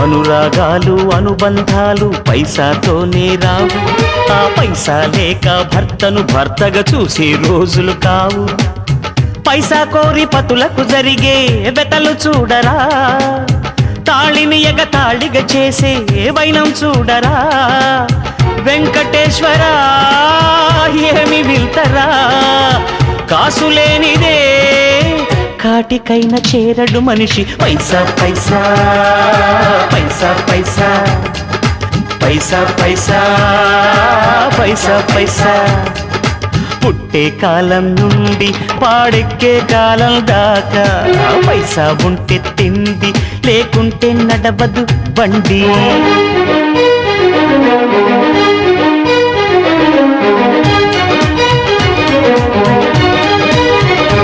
అనురాగాలు అనుబంధాలు పైసాతోనే రావు, ఆ పైసా లేక భర్తను భర్తగా చూసే రోజులు కావు. పైసా కోరి పతులకు జరిగే వెతలు చూడరా, తాళిని ఎగతాళిగా చేసే వైనం చూడరా. వెంకటేశ్వర ఏమి విల్తరా, కాసులేనిదే కాటికైన చేరడు మనిషి. పైసా పైసా పైసా పైసా పైసా పైసా పైసా పైసా. పుట్టే కాలం నుండి పాడెక్కే కాలం దాకా పైసా ఉంటే తిండి, లేకుంటే నడవదు బండి.